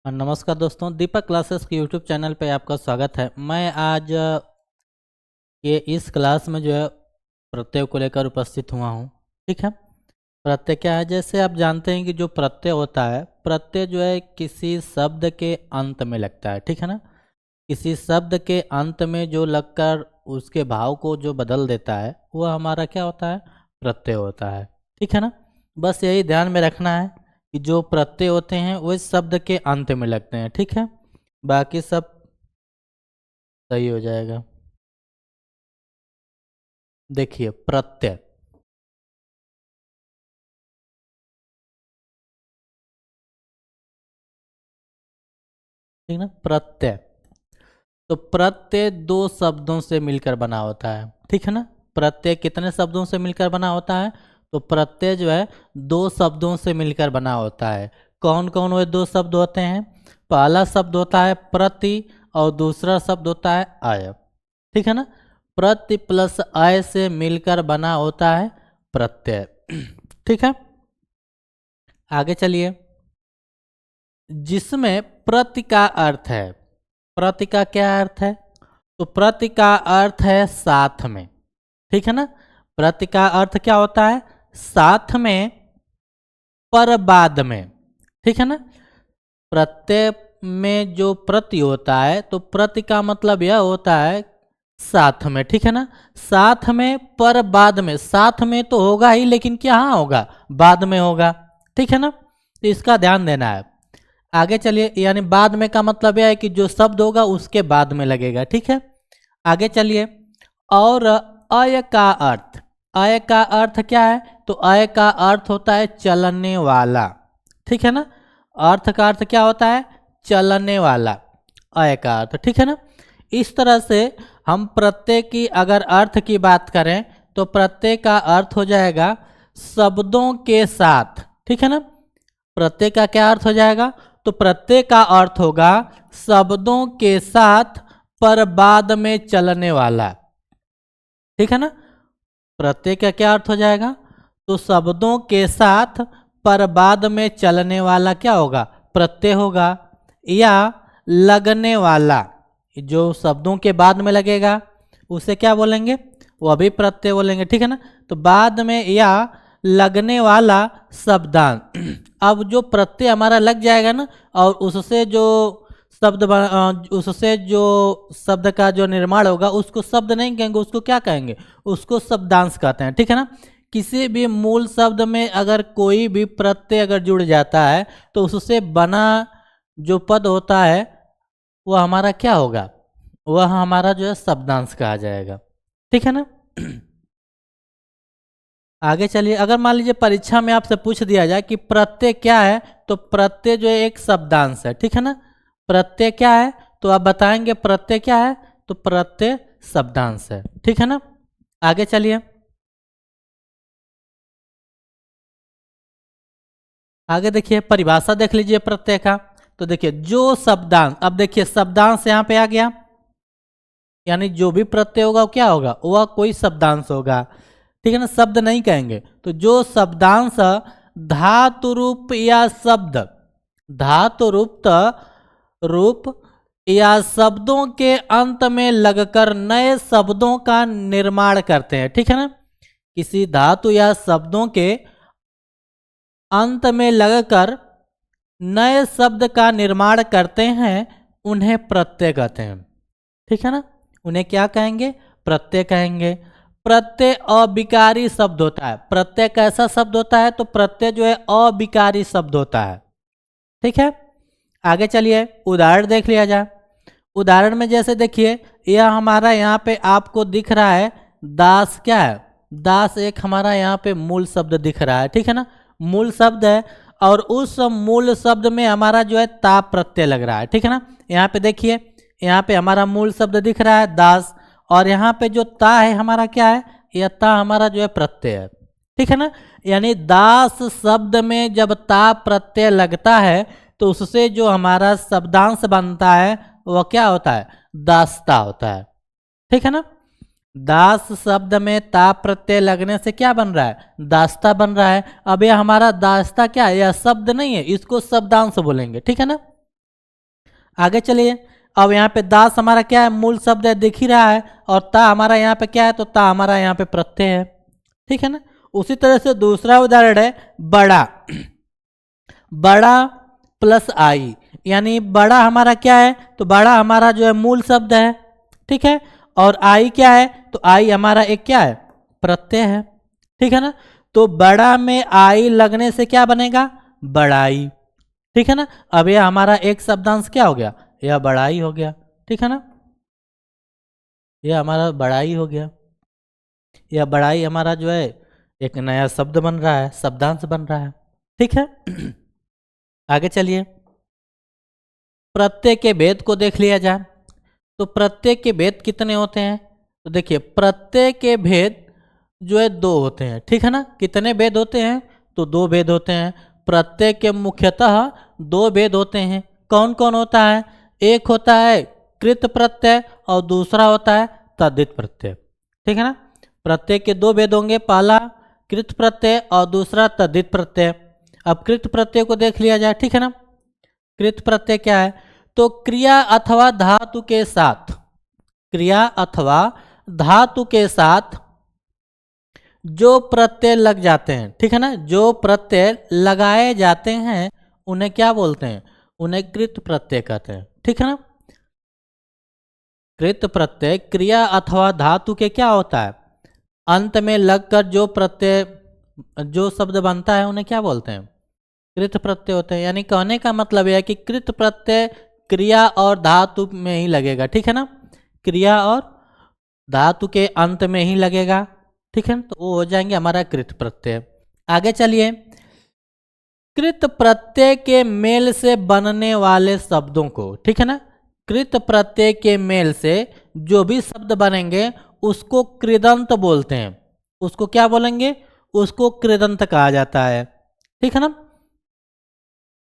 नमस्कार दोस्तों, दीपक क्लासेस के यूट्यूब चैनल पे आपका स्वागत है। मैं आज ये इस क्लास में जो है प्रत्यय को लेकर उपस्थित हुआ हूँ। ठीक है, प्रत्यय क्या है? जैसे आप जानते हैं कि जो प्रत्यय होता है, प्रत्यय जो है किसी शब्द के अंत में लगता है। ठीक है ना, किसी शब्द के अंत में जो लगकर उसके भाव को जो बदल देता है वह हमारा क्या होता है? प्रत्यय होता है। ठीक है ना, बस यही ध्यान में रखना है कि जो प्रत्यय होते हैं वो इस शब्द के अंत में लगते हैं। ठीक है, बाकी सब सही हो जाएगा। देखिए प्रत्यय, ठीक ना, प्रत्यय तो प्रत्यय दो शब्दों से मिलकर बना होता है। ठीक है ना, प्रत्यय कितने शब्दों से मिलकर बना होता है? तो प्रत्यय जो है दो शब्दों से मिलकर बना होता है। कौन कौन वो दो शब्द होते हैं? पहला शब्द होता है प्रति और दूसरा शब्द होता है आय। ठीक है ना, प्रति प्लस आय से मिलकर बना होता है प्रत्यय। ठीक है, आगे चलिए। जिसमें प्रति का अर्थ है, प्रति का क्या अर्थ है? तो प्रति का अर्थ है साथ में। ठीक है ना, प्रति का अर्थ क्या होता है? साथ में, पर बाद में। ठीक है ना, प्रत्यय में जो प्रति होता है तो प्रति का मतलब यह होता है साथ में। ठीक है ना, साथ में पर बाद में। साथ में तो होगा ही, लेकिन क्या हाँ होगा? बाद में होगा। ठीक है ना, तो इसका ध्यान देना है। आगे चलिए, यानी बाद में का मतलब यह है कि जो शब्द होगा उसके बाद में लगेगा। ठीक है, आगे चलिए। और अय का अर्थ, अय का अर्थ क्या है? तो अय का अर्थ होता है चलने वाला। ठीक है ना, अर्थ का अर्थ क्या होता है? चलने वाला, अय का अर्थ। ठीक है ना, इस तरह से हम प्रत्यय की अगर अर्थ की बात करें तो प्रत्यय का अर्थ हो जाएगा शब्दों के साथ। ठीक है ना, प्रत्यय का क्या अर्थ हो जाएगा? तो प्रत्यय का अर्थ होगा शब्दों के साथ पर बाद में चलने वाला। ठीक है ना, प्रत्यय का क्या अर्थ हो जाएगा? तो शब्दों के साथ पर बाद में चलने वाला क्या होगा? प्रत्यय होगा। या लगने वाला, जो शब्दों के बाद में लगेगा उसे क्या बोलेंगे? वह भी प्रत्यय बोलेंगे। ठीक है ना, तो बाद में या लगने वाला शब्दांश। अब जो प्रत्यय हमारा लग जाएगा ना, और उससे जो उससे जो शब्द का जो निर्माण होगा उसको शब्द नहीं कहेंगे, उसको क्या कहेंगे? उसको शब्दांश कहते हैं। ठीक है ना, किसी भी मूल शब्द में अगर कोई भी प्रत्यय अगर जुड़ जाता है तो उससे बना जो पद होता है वह हमारा क्या होगा? वह हमारा जो है शब्दांश कहा जाएगा। ठीक है ना, आगे चलिए। अगर मान लीजिए परीक्षा में आपसे पूछ दिया जाए कि प्रत्यय क्या है, तो प्रत्यय जो है एक शब्दांश है। ठीक है ना, प्रत्यय क्या है? तो आप बताएंगे प्रत्यय क्या है? तो प्रत्यय शब्दांश है। ठीक है ना, आगे चलिए। आगे देखिए, परिभाषा देख लीजिए प्रत्यय का। तो देखिए जो शब्दांश, अब देखिए शब्दांश यहाँ पे आ गया, यानी जो भी प्रत्यय होगा वो क्या होगा? वह कोई शब्दांश होगा। ठीक है ना, शब्द नहीं कहेंगे। तो जो शब्दांश धातु रूप या शब्द, धातु रूप या शब्दों के अंत में लगकर नए शब्दों का निर्माण करते हैं। ठीक है ना, किसी धातु या शब्दों के अंत में लगकर नए शब्द का निर्माण करते हैं, उन्हें प्रत्यय कहते हैं। ठीक है ना, उन्हें क्या कहेंगे? प्रत्यय कहेंगे। प्रत्यय अविकारी शब्द होता है। प्रत्यय कैसा शब्द होता है? तो प्रत्यय जो है अविकारी शब्द होता है। ठीक है, आगे चलिए, उदाहरण देख लिया जाए। उदाहरण में जैसे देखिए, यह हमारा यहाँ पे आपको दिख रहा है दास। क्या है? दास एक हमारा यहाँ पे मूल शब्द दिख रहा है। ठीक है ना, मूल शब्द है, और उस मूल शब्द में हमारा जो है ता प्रत्यय लग रहा है। ठीक है ना, यहाँ पे देखिए, यहाँ पे हमारा मूल शब्द दिख रहा है दास, और यहाँ पे जो ता है हमारा क्या है? यह ता हमारा जो है प्रत्यय है। ठीक है ना, यानी दास शब्द में जब ता प्रत्यय लगता है तो उससे जो हमारा शब्दांश बनता है वह क्या होता है? दास्ता होता है। ठीक है ना, दास शब्द में ता प्रत्यय लगने से क्या बन रहा है? दास्ता बन रहा है। अब यह हमारा दास्ता क्या है? यह शब्द नहीं है, इसको शब्दांश बोलेंगे। ठीक है ना, आगे चलिए। अब यहाँ पे दास हमारा क्या है, मूल शब्द है, दिख ही रहा है, और ता हमारा यहाँ पे क्या है, तो ता हमारा यहाँ पे प्रत्यय है, ठीक है ना। उसी तरह से दूसरा उदाहरण है बड़ा। बड़ा प्लस आई, यानी बड़ा हमारा क्या है, तो बड़ा हमारा जो है मूल शब्द है, ठीक है, और आई क्या है, तो आई हमारा एक क्या है, प्रत्यय है, ठीक है ना। तो बड़ा में आई लगने से क्या बनेगा, बड़ाई, ठीक है ना। अब यह हमारा एक शब्दांश क्या हो गया, यह बड़ाई हो गया, ठीक है ना, यह हमारा बड़ाई हो गया। यह बड़ाई हमारा जो है एक नया शब्द बन रहा है, शब्दांश बन रहा है, ठीक है। आगे चलिए, प्रत्यय के भेद को देख लिया जाए। तो प्रत्यय के भेद कितने होते हैं, तो देखिए प्रत्यय के भेद जो है दो होते हैं, ठीक है ना। कितने भेद होते हैं, तो दो भेद होते हैं। प्रत्यय के मुख्यतः दो भेद होते हैं। कौन कौन होता है, एक होता है कृत प्रत्यय और दूसरा होता है तद्धित प्रत्यय, ठीक है ना। प्रत्यय के दो भेद होंगे, पहला कृत प्रत्यय और दूसरा तद्धित प्रत्यय। अब कृत प्रत्यय को देख लिया जाए, ठीक है ना। कृत प्रत्यय क्या है, तो क्रिया अथवा धातु के साथ, क्रिया अथवा धातु के साथ जो प्रत्यय लग जाते हैं, ठीक है ना, जो प्रत्यय लगाए जाते हैं उन्हें क्या बोलते हैं, उन्हें कृत प्रत्यय कहते हैं, ठीक है ना। कृत प्रत्यय क्रिया अथवा धातु के क्या होता है, अंत में लगकर जो प्रत्यय, जो शब्द बनता है उन्हें क्या बोलते हैं, कृत प्रत्यय होते हैं। यानी कहने का मतलब यह है कि कृत प्रत्यय क्रिया और धातु में ही लगेगा, ठीक है ना, क्रिया और धातु के अंत में ही लगेगा, ठीक है ना, तो वो हो जाएंगे हमारा कृत प्रत्यय। आगे चलिए, कृत प्रत्यय के मेल से बनने वाले शब्दों को, ठीक है ना, कृत प्रत्यय के मेल से जो भी शब्द बनेंगे उसको कृदंत बोलते हैं। उसको क्या बोलेंगे, उसको कृदंत कहा जाता है, ठीक है ना।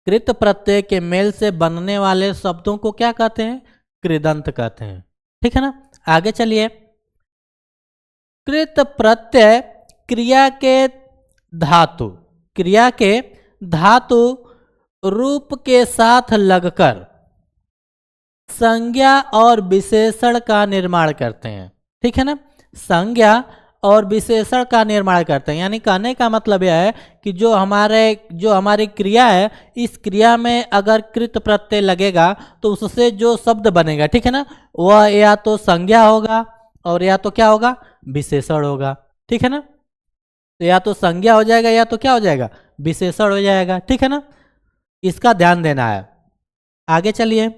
कृत प्रत्यय के मेल से बनने वाले शब्दों को क्या कहते हैं, कृदंत कहते हैं, ठीक है ना। आगे चलिए, कृत प्रत्यय क्रिया के धातु, क्रिया के धातु रूप के साथ लगकर संज्ञा और विशेषण का निर्माण करते हैं, ठीक है ना। संज्ञा और विशेषण का निर्माण करते हैं, यानी कहने का मतलब यह है कि जो हमारी क्रिया है, इस क्रिया में अगर कृत प्रत्यय लगेगा तो उससे जो शब्द बनेगा, ठीक है ना, वह या तो संज्ञा होगा और या तो क्या होगा, विशेषण होगा, ठीक है ना। तो या तो संज्ञा हो जाएगा या तो क्या हो जाएगा, विशेषण हो जाएगा, ठीक है ना। इसका ध्यान देना है। आगे चलिए,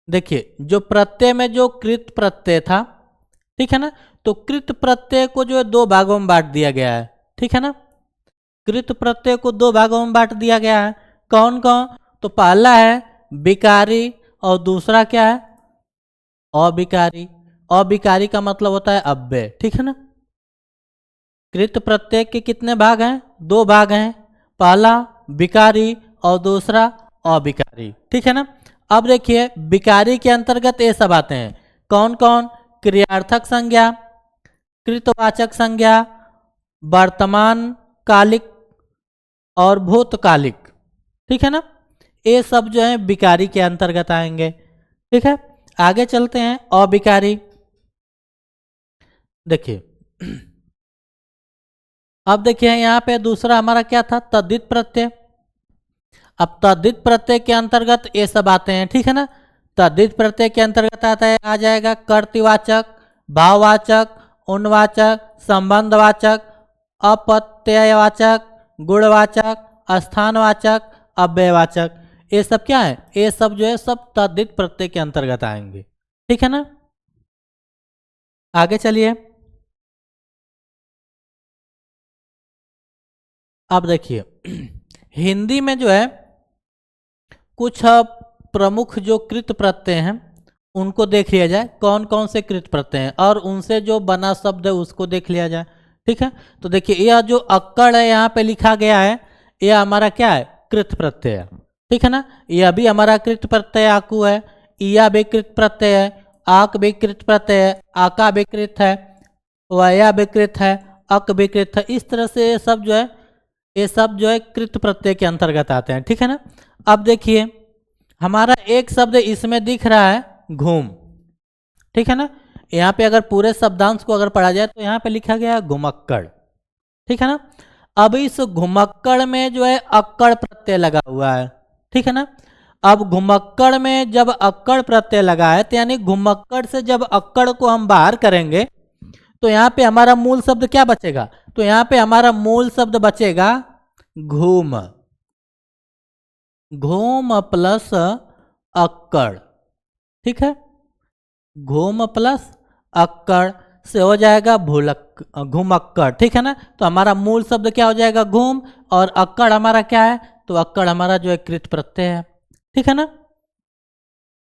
देखिए जो प्रत्यय में जो कृत प्रत्यय था, ठीक है ना, तो कृत प्रत्यय को जो है दो भागों में बांट दिया गया है, ठीक है ना। कृत प्रत्यय को दो भागों में बांट दिया गया है। कौन कौन, तो पहला है विकारी और दूसरा क्या है, अविकारी। अविकारी का मतलब होता है अव्यय, ठीक है ना। कृत प्रत्यय के कितने भाग हैं, दो भाग हैं, पहला विकारी और दूसरा अविकारी, ठीक है ना। अब देखिए विकारी के अंतर्गत ये सब आते हैं, कौन कौन, क्रियार्थक संज्ञा, कृतवाचक संज्ञा, वर्तमान कालिक और भूतकालिक, ठीक है ना। ये सब जो है विकारी के अंतर्गत आएंगे, ठीक है। आगे चलते हैं, अविकारी। देखिए अब देखिए यहाँ पे दूसरा हमारा क्या था, तद्धित प्रत्यय। अब तद्धित प्रत्यय के अंतर्गत ये सब आते हैं, ठीक है ना। तद्धित प्रत्यय के अंतर्गत आता है, आ जाएगा कर्तृवाचक, भाववाचक, उन्वाचक, संबंधवाचक, अपत्ययवाचक, गुणवाचक, स्थानवाचक, अव्ययवाचक। ये सब क्या है, ये सब जो है सब तद्धित प्रत्यय के अंतर्गत आएंगे, ठीक है ना। आगे चलिए, अब देखिए हिंदी में जो है कुछ प्रमुख जो कृत प्रत्यय हैं उनको देख लिया जाए, कौन कौन से कृत प्रत्यय हैं, और उनसे जो बना शब्द है उसको देख लिया जाए, ठीक है। तो देखिए यह जो अक्कड़ है यहाँ पे लिखा गया है, यह हमारा क्या है, कृत प्रत्यय है, ठीक है ना। यह भी हमारा कृत प्रत्यय आकू है, या भी कृत प्रत्यय है, आक भी कृत प्रत्यय है, आका भी कृत है, वया भी कृत है, अक भी कृत है। इस तरह से ये सब जो है ये सब जो है कृत प्रत्यय के अंतर्गत आते हैं, ठीक है ना। अब देखिए हमारा एक शब्द इसमें दिख रहा है घूम, ठीक है ना। यहाँ पे अगर पूरे शब्दांश को अगर पढ़ा जाए तो यहाँ पे लिखा गया है घुमक्कड़, ठीक है ना। अब इस घुमक्कड़ में जो है अक्कड़ प्रत्यय लगा हुआ है, ठीक है ना। अब घुमक्कड़ में जब अक्कड़ प्रत्यय लगा है तो यानी घुमक्कड़ से जब अक्कड़ को हम बाहर करेंगे तो यहाँ पे हमारा मूल शब्द क्या बचेगा, तो यहाँ पे हमारा मूल शब्द बचेगा घूम, घूम प्लस अक्कड़, ठीक है। घूम प्लस अक्कड़ से हो जाएगा भूलक घुमक्कड़, ठीक है ना। तो हमारा मूल शब्द क्या हो जाएगा घूम, और अक्कड़ हमारा क्या है, तो अक्कड़ हमारा जो है कृत प्रत्यय है, ठीक है ना।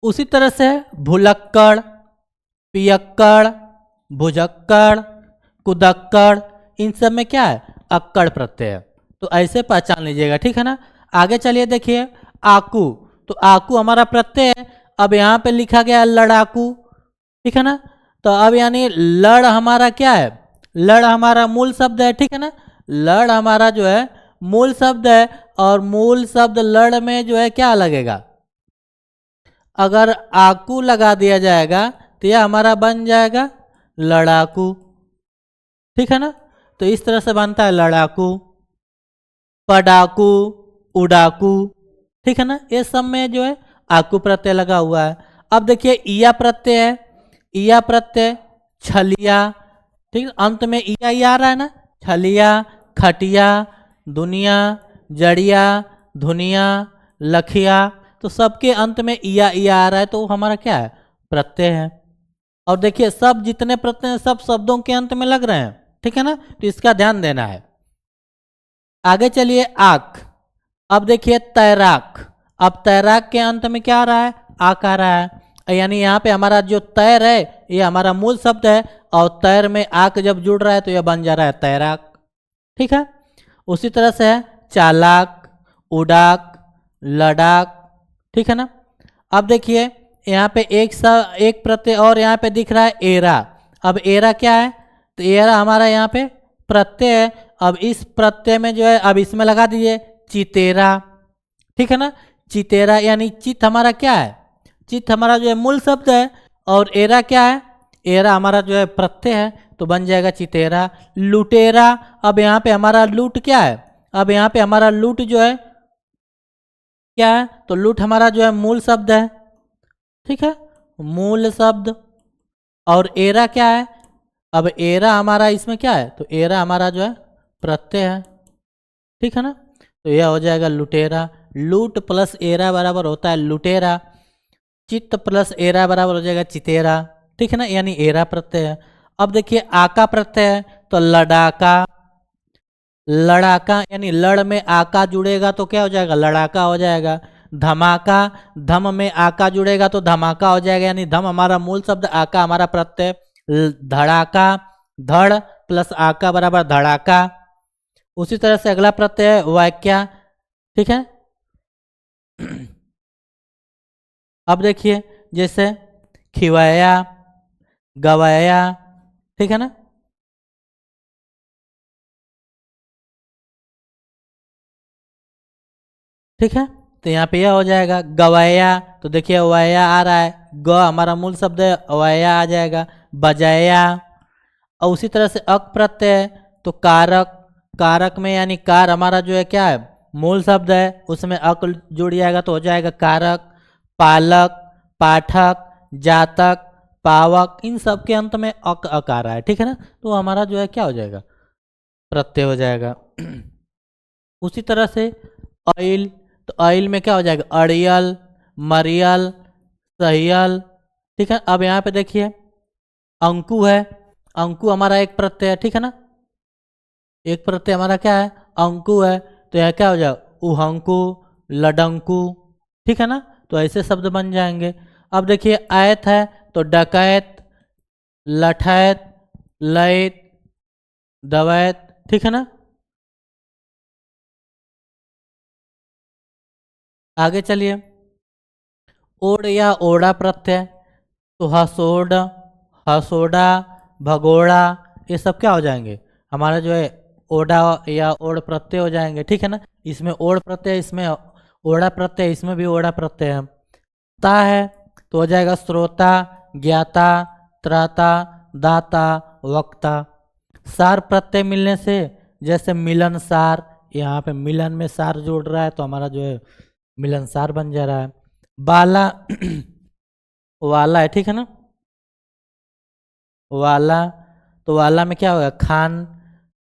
उसी तरह से भुलक्कड़, पियक्कड़, भुजक्कड़, कुदक्कड़, इन सब में क्या है अक्कड़ प्रत्यय है। तो ऐसे पहचान लीजिएगा, ठीक है ना। आगे चलिए देखिए आकू, तो आकू हमारा प्रत्यय है। अब यहाँ पे लिखा गया लड़ाकू, ठीक है ना। तो अब यानी लड़ हमारा क्या है, लड़ हमारा मूल शब्द है, ठीक है ना। लड़ हमारा जो है मूल शब्द है, और मूल शब्द लड़ में जो है क्या लगेगा, अगर आकू लगा दिया जाएगा तो यह हमारा बन जाएगा लड़ाकू, ठीक है ना। तो इस तरह से बनता है लड़ाकू, पडाकू, उड़ाकू, ठीक है ना। ये सब में जो है आकू प्रत्यय लगा हुआ है। अब देखिए ईया प्रत्यय है, ईया प्रत्यय छलिया, ठीक है, अंत में ईया ही आ रहा है ना, छलिया, खटिया, दुनिया, जड़िया, धुनिया, लखिया, तो सबके अंत में ईया ईया आ रहा है, तो वो हमारा क्या है प्रत्यय है। और देखिए सब जितने प्रत्यय हैं सब शब्दों के अंत में लग रहे हैं, ठीक है ना, तो इसका ध्यान देना है। आगे चलिए आक, अब देखिए तैराक, अब तैराक के अंत में क्या आ रहा है आक आ रहा है, यानी यहाँ पे हमारा जो तैर है ये हमारा मूल शब्द है, और तैर में आक जब जुड़ रहा है तो यह बन जा रहा है तैराक, ठीक है। उसी तरह से है चालाक, उड़ाक, लड़ाक, ठीक है ना। अब देखिए यहाँ पे एक प्रत्यय और यहाँ पे दिख रहा है एरा, अब एरा क्या है, तो एरा हमारा यहाँ पे प्रत्यय है। अब इस प्रत्यय में जो है अब इसमें लगा दीजिए चितेरा, ठीक है ना। चितेरा यानी चित हमारा क्या है, चित हमारा जो है मूल शब्द है, और एरा क्या है, एरा हमारा जो है प्रत्यय है, तो बन जाएगा चितेरा। लुटेरा, अब यहाँ पे हमारा लूट क्या है, अब यहाँ पे हमारा लूट जो है क्या है, तो लूट हमारा जो है मूल शब्द है, ठीक है, मूल शब्द। और एरा क्या है, अब एरा हमारा इसमें क्या है, तो एरा हमारा जो है प्रत्यय है, ठीक है ना। तो यह हो जाएगा लुटेरा। लूट प्लस एरा बराबर होता है लुटेरा, चित्त प्लस एरा बराबर हो जाएगा चितेरा, ठीक है ना, यानी एरा प्रत्यय है। अब देखिए आका प्रत्यय है, तो लड़ाका, लड़ाका यानी लड़ में आका जुड़ेगा तो क्या हो जाएगा लड़ाका हो जाएगा। धमाका, धम में आका जुड़ेगा तो धमाका हो जाएगा, यानी धम हमारा मूल शब्द, आका हमारा प्रत्यय। धड़ाका, धड़ प्लस आका बराबर धड़ाका। उसी तरह से अगला प्रत्यय है वाक्या, ठीक है। अब देखिए जैसे खिवाया, गवाया, ठीक है ना। ठीक है, तो यहाँ पे यह हो जाएगा गवाया, तो देखिए वाया आ रहा है, ग हमारा मूल शब्द है, वाया आ जाएगा। बजाया, और उसी तरह से अक प्रत्यय है, तो कारक, कारक में यानी कार हमारा जो है क्या है मूल शब्द है, उसमें अक जुड़ जाएगा तो हो जाएगा कारक। पालक, पाठक, जातक, पावक, इन सब के अंत में अक अक आ रहा है, ठीक है ना, तो हमारा जो है क्या हो जाएगा प्रत्यय हो जाएगा। उसी तरह से ऑयल, तो ऑयल में क्या हो जाएगा अड़ियल, मरियल, सहियल, ठीक है। अब यहाँ पे देखिए अंकु है, अंकु हमारा एक प्रत्यय है, ठीक है ना, एक प्रत्यय हमारा क्या है अंकु है, तो यह क्या हो जाएगा उहंकु, लडंकु, ठीक है ना, तो ऐसे शब्द बन जाएंगे। अब देखिए आयत है, तो डकैत, लठैत, लैत, दवैत, ठीक है ना। आगे चलिए ओड या ओड़ा प्रत्यय, तो हसोड़, हसोड़ा, भगोड़ा, ये सब क्या हो जाएंगे हमारा जो है ओडा या ओड प्रत्यय हो जाएंगे, ठीक है ना। इसमें ओड प्रत्यय, इसमें ओडा प्रत्यय, इसमें भी ओडा प्रत्यय है। ता है तो हो जाएगा श्रोता, ज्ञाता, त्राता, दाता, वक्ता। सार प्रत्यय मिलने से जैसे मिलनसार, यहाँ पे मिलन में सार जोड़ रहा है तो हमारा जो है मिलनसार बन जा रहा है। बाला वाला है, ठीक है ना। वाला, तो वाला में क्या होगा, खान,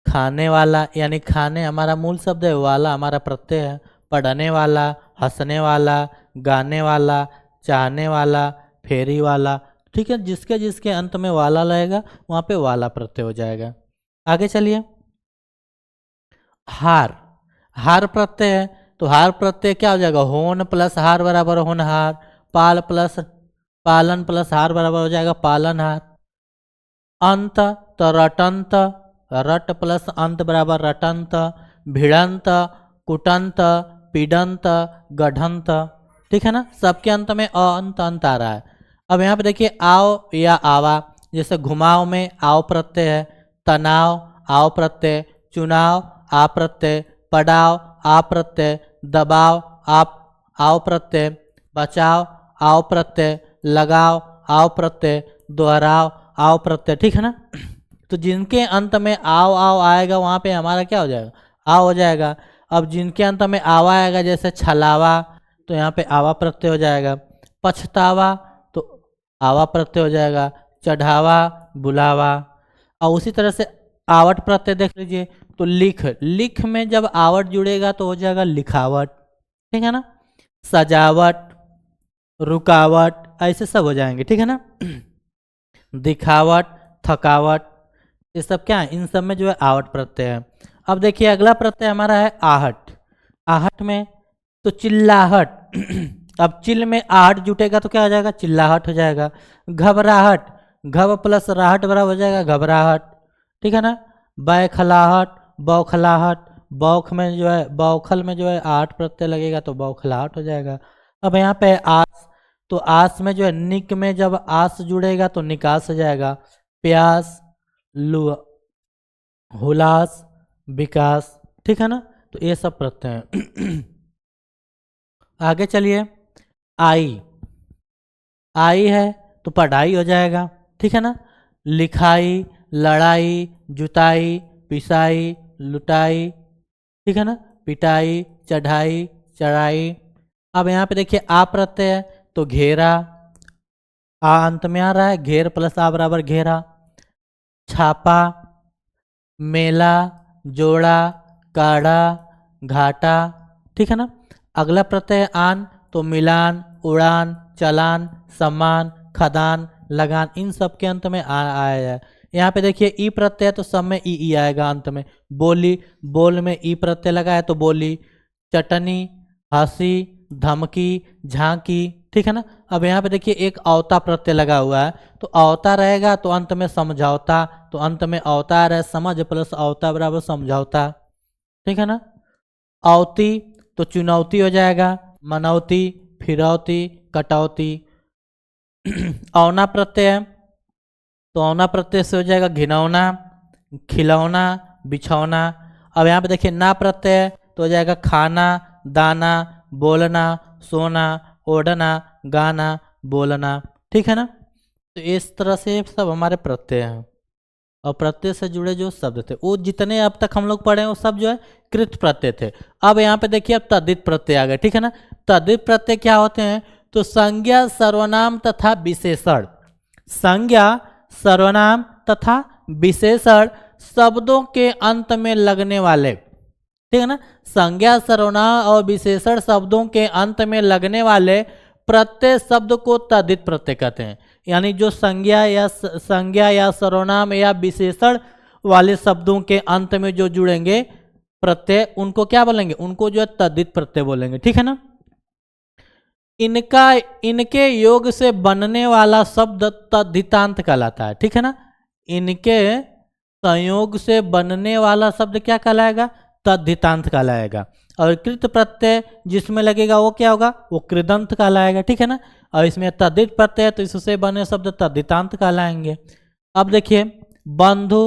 खाने वाला, यानी खाने हमारा मूल शब्द है, वाला हमारा प्रत्यय है। पढ़ने वाला, हंसने वाला, गाने वाला, चाहने वाला, फेरी वाला, ठीक है। जिसके जिसके अंत में वाला लगेगा वहाँ पे वाला प्रत्यय हो जाएगा। आगे चलिए, हार, हार प्रत्यय है तो हार प्रत्यय क्या हो जाएगा, होन प्लस हार बराबर होनहार, पाल प्लस पालन प्लस हार बराबर हो जाएगा पालनहार। अंत तो रटंत, रट प्लस अंत बराबर रटंत। भिड़ंत, कुटंत, पीडंत, गढ़ंत, ठीक है ना। सबके अंत में अंत अंत आ रहा है। अब यहाँ पे देखिए आओ या आवा, जैसे घुमाव में आओ प्रत्यय है, तनाव आओ प्रत्यय, चुनाव आ प्रत्यय, पड़ाव आ प्रत्यय, दबाव आप आओ प्रत्यय, बचाव आओ प्रत्यय, लगाव आओ प्रत्यय, दोहराव आओ प्रत्यय, ठीक है ना। तो जिनके अंत में आओ आओ आएगा वहाँ पे हमारा क्या हो जाएगा, आ हो जाएगा। अब जिनके अंत में आवा आएगा जैसे छलावा, तो यहाँ पे आवा प्रत्यय हो जाएगा। पछतावा तो आवा प्रत्यय हो जाएगा। चढ़ावा, बुलावा। और उसी तरह से आवट प्रत्यय देख लीजिए, तो लिख, लिख में जब आवट जुड़ेगा तो हो जाएगा लिखावट, ठीक है ना। सजावट, रुकावट, ऐसे सब हो जाएंगे, ठीक है ना। दिखावट, थकावट, ये सब क्या है, इन सब में जो है आवट प्रत्यय है। अब देखिए अगला प्रत्यय हमारा है आहट। आहट में तो चिल्लाहट अब चिल में आहट जुटेगा तो क्या हो जाएगा, चिल्लाहट हो जाएगा। घबराहट, घब प्लस राहट बराबर हो जाएगा घबराहट, ठीक है ना। बैखलाहट, बौखलाहट, बौख में जो है, बौखल में जो है आहट प्रत्यय लगेगा तो बौखलाहट हो जाएगा। अब यहाँ पे आस, तो आस में जो है निक में जब आस जुड़ेगा तो निकास हो जाएगा। प्यास, लु, हुलास, विकास, ठीक है ना। तो ये सब प्रत्यय हैं। आगे चलिए, आई, आई है तो पढ़ाई हो जाएगा, ठीक है ना। लिखाई, लड़ाई, जुताई, पिसाई, लुटाई, ठीक है ना। पिटाई, चढ़ाई, चढ़ाई। अब यहाँ पे देखिए आ प्रत्यय है तो घेरा, आ अंत में आ रहा है, घेर प्लस आ बराबर घेरा। छापा, मेला, जोड़ा, काढ़ा, घाटा, ठीक है ना। अगला प्रत्यय है आन, तो मिलान, उड़ान, चलान, सम्मान, खदान, लगान, इन सब के अंत में आया है। यहाँ पे देखिए ई प्रत्यय तो सब में ई आएगा अंत में। बोली, बोल में ई प्रत्यय लगा है तो बोली। चटनी, हंसी, धमकी, झांकी, ठीक है ना। अब यहाँ पे देखिए एक अवता प्रत्यय लगा हुआ है तो अवता रहेगा तो अंत में समझौता, तो अंत में अवतार है, समझ प्लस अवता बराबर समझौता, ठीक है ना। अवती तो चुनौती हो जाएगा। मनौती, फिरौती, कटौती। औना प्रत्यय है तो औना प्रत्यय से हो जाएगा घिनौना, खिलौना, बिछौना। अब यहाँ पे देखिए ना प्रत्यय है तो हो जाएगा खाना, दाना, बोलना, सोना, ओढ़ना, गाना, बोलना, ठीक है ना। तो इस तरह से सब हमारे प्रत्यय हैं। और प्रत्यय से जुड़े जो शब्द थे वो जितने अब तक हम लोग पढ़े हैं वो सब जो है कृत प्रत्यय थे। अब यहाँ पे देखिए अब तद्धित प्रत्यय आ गए, ठीक है ना। तद्धित प्रत्यय क्या होते हैं, तो संज्ञा, सर्वनाम तथा विशेषण, संज्ञा, सर्वनाम तथा विशेषण शब्दों के अंत में लगने वाले, ठीक है ना। संज्ञा, सर्वनाम और विशेषण शब्दों के अंत में लगने वाले प्रत्यय शब्द को तद्धित प्रत्यय कहते हैं। यानी जो संज्ञा या सर्वनाम या विशेषण वाले शब्दों के अंत में जो जुड़ेंगे प्रत्यय उनको क्या बोलेंगे, उनको जो है तद्धित प्रत्यय बोलेंगे, ठीक है ना। इनके योग से बनने वाला शब्द तद्धितांत कहलाता है, ठीक है ना। इनके संयोग से बनने वाला शब्द क्या कहलाएगा, तद्धितांत कहलाएगा। और कृत प्रत्यय जिसमें लगेगा वो क्या होगा, वो कृदंत कहलाएगा, ठीक है ना। और इसमें तद्धित प्रत्यय तो इससे बने शब्द तद्धितांत कहलाएंगे। अब देखिए बंधु,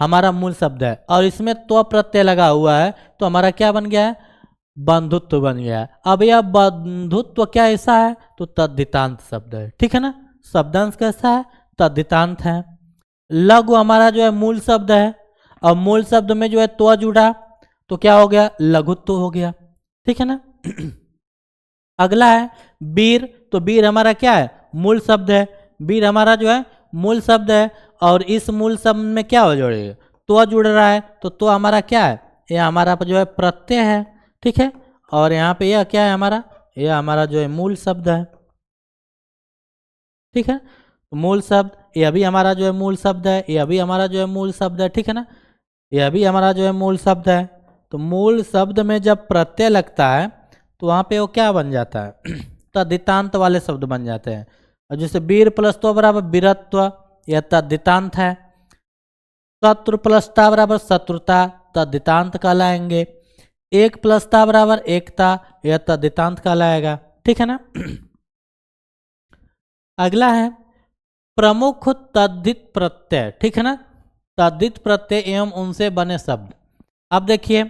हमारा मूल शब्द है, और इसमें त्व प्रत्यय लगा हुआ है तो हमारा क्या बन गया है, बंधुत्व बन गया है। अब यह बंधुत्व क्या ऐसा है, तो तद्धितांत शब्द है, ठीक है ना। शब्दांश कैसा है, तद्धितांत है। लघु हमारा जो है मूल शब्द है, और मूल शब्द में जो है त्व जुड़ा तो क्या हो गया, लघुत्व हो गया, ठीक है ना। अगला है वीर, तो वीर हमारा क्या है, मूल शब्द है। वीर हमारा जो है मूल शब्द है, और इस मूल शब्द में क्या हो जोड़ेगा, त्व जुड़ रहा है, तो त्व हमारा क्या है, ये हमारा जो है प्रत्यय है, ठीक है। और यहाँ पे यह क्या है हमारा, यह हमारा जो है मूल शब्द है, ठीक है। तो मूल शब्द, यह भी हमारा जो है मूल शब्द है, यह भी हमारा जो है मूल शब्द है, ठीक है ना। यह भी हमारा जो है मूल शब्द है। तो मूल शब्द में जब प्रत्यय लगता है तो वहाँ पे वो क्या बन जाता है, तद्धितांत वाले शब्द बन जाते हैं। और जैसे वीर प्लस तो बराबर वीरत्व, यह तद्धितांत है। शत्रु प्लस ता बराबर शत्रुता, तद्धितांत कहलाएंगे। एक प्लस ता बराबर एकता, यह तद्धितांत कहलाएगा, ठीक है ना। अगला है प्रमुख तद्धित प्रत्यय, ठीक है ना। तद्धित प्रत्यय एवं उनसे बने शब्द। अब देखिए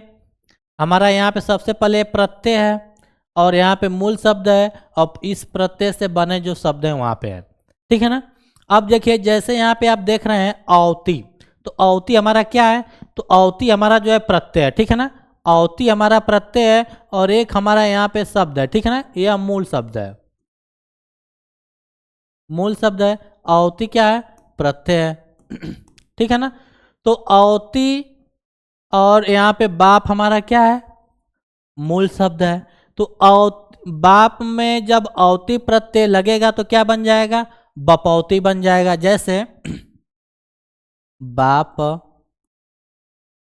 हमारा यहाँ पे सबसे पहले प्रत्यय है, और यहाँ पे मूल शब्द है, और इस प्रत्यय से बने जो शब्द हैं वहाँ पे है, ठीक है ना। अब देखिए जैसे यहाँ पे आप देख रहे हैं अवती, तो अवती हमारा क्या है, तो अवती हमारा जो है प्रत्यय है, ठीक है ना। अवती हमारा प्रत्यय है, और एक हमारा यहाँ पे शब्द है, ठीक है ना, यह मूल शब्द है, मूल शब्द है। अवती क्या है, प्रत्यय है, ठीक है ना। तो अवती, और यहाँ पे बाप हमारा क्या है, मूल शब्द है। तो बाप में जब अवती प्रत्यय लगेगा तो क्या बन जाएगा, बपौती बन जाएगा। जैसे बाप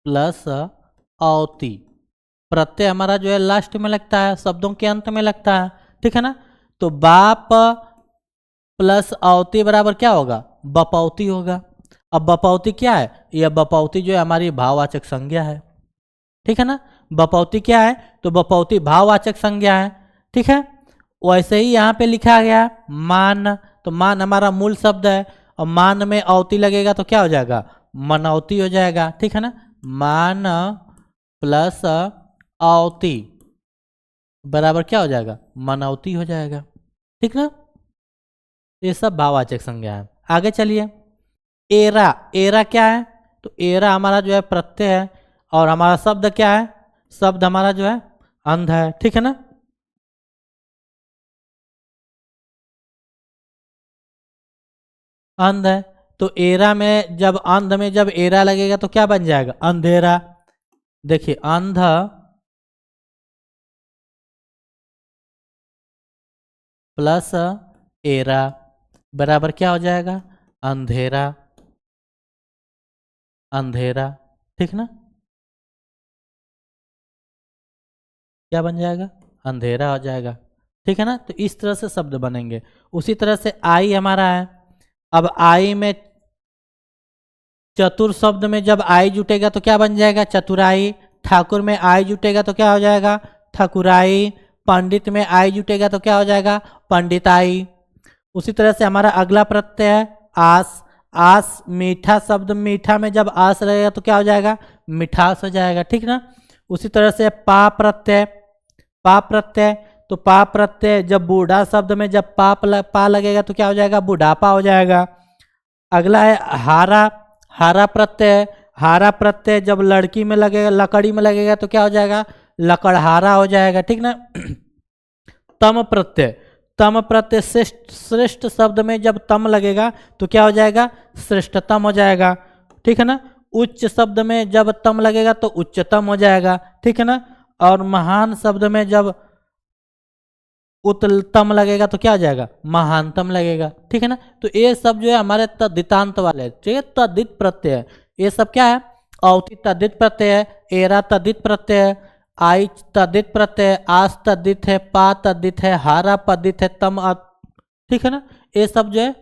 प्लस अवती, प्रत्यय हमारा जो है लास्ट में लगता है, शब्दों के अंत में लगता है, ठीक है ना। तो बाप प्लस अवती बराबर क्या होगा, बपौती होगा। अब बपौती क्या है, यह बपौती जो है हमारी भाववाचक संज्ञा है, ठीक है ना। बपौती क्या है, तो बपौती भाववाचक संज्ञा है, ठीक है। वैसे ही यहाँ पे लिखा गया मान, तो मान हमारा मूल शब्द है, और मान में अवती लगेगा तो क्या हो जाएगा, मनौती हो जाएगा, ठीक है ना। मान प्लस अवती बराबर क्या हो जाएगा, मनौती हो जाएगा, ठीक ना। ये सब भाववाचक संज्ञा है। आगे चलिए एरा, एरा क्या है, तो एरा हमारा जो है प्रत्यय है, और हमारा शब्द क्या है, शब्द हमारा जो है अंध है, ठीक है ना। अंध है, तो एरा में जब अंध में जब एरा लगेगा तो क्या बन जाएगा, अंधेरा। देखिए अंध प्लस एरा बराबर क्या हो जाएगा, अंधेरा, अंधेरा, ठीक ना। क्या बन जाएगा, अंधेरा हो जाएगा, ठीक है ना। तो इस तरह से शब्द बनेंगे। उसी तरह से आई हमारा है। अब आई में चतुर शब्द में जब आई जुटेगा तो क्या बन जाएगा, चतुराई। ठाकुर में आई जुटेगा तो क्या हो जाएगा, ठाकुराई। पंडित में आई जुटेगा तो क्या हो जाएगा, पंडिताई। उसी तरह से हमारा अगला प्रत्यय है आस। आस मीठा शब्द, मीठा में जब आस रहेगा तो क्या हो जाएगा, मिठास हो जाएगा, ठीक ना। उसी तरह से पा प्रत्यय, पा प्रत्यय, तो पा प्रत्यय जब बूढ़ा शब्द में जब पा लगेगा तो क्या हो जाएगा, बुढ़ापा हो जाएगा। अगला है हारा, हारा प्रत्यय। हारा प्रत्यय जब लड़की में लगेगा, लकड़ी में लगेगा तो क्या हो जाएगा, लकड़हारा हो जाएगा, ठीक ना। तम प्रत्यय, तम प्रत्यय श्रेष्ठ, श्रेष्ठ शब्द में जब तम लगेगा तो क्या हो जाएगा, श्रेष्ठतम हो जाएगा, ठीक है ना। उच्च शब्द में जब तम लगेगा तो उच्चतम हो जाएगा, ठीक है ना। और महान शब्द में जब उत्तम लगेगा तो क्या हो जाएगा, महानतम लगेगा, ठीक है ना। तो ये सब जो है हमारे तद्धितांत वाले, ठीक है, तद्धित प्रत्यय है। ये सब क्या है, अवति तद्धित प्रत्यय है, एरा तद्धित प्रत्यय है, आई तद्धित प्रत्यय है, आस तद्धित है, पा तद्धित है, हारा पद्धित है, तम ठीक है ना। ये सब जो है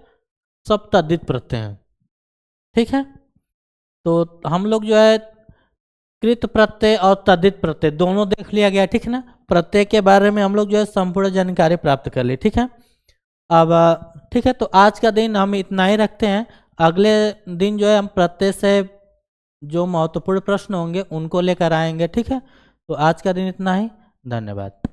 सब तद्धित प्रत्यय है, ठीक है। तो हम लोग जो है कृत प्रत्यय और तद्धित प्रत्यय दोनों देख लिया गया, ठीक है ना। प्रत्यय के बारे में हम लोग जो है संपूर्ण जानकारी प्राप्त कर ली, ठीक है। अब ठीक है, तो आज का दिन हम इतना ही रखते हैं। अगले दिन जो है हम प्रत्यय से जो महत्वपूर्ण प्रश्न होंगे उनको लेकर आएंगे। ठीक है, तो आज का दिन इतना ही। धन्यवाद।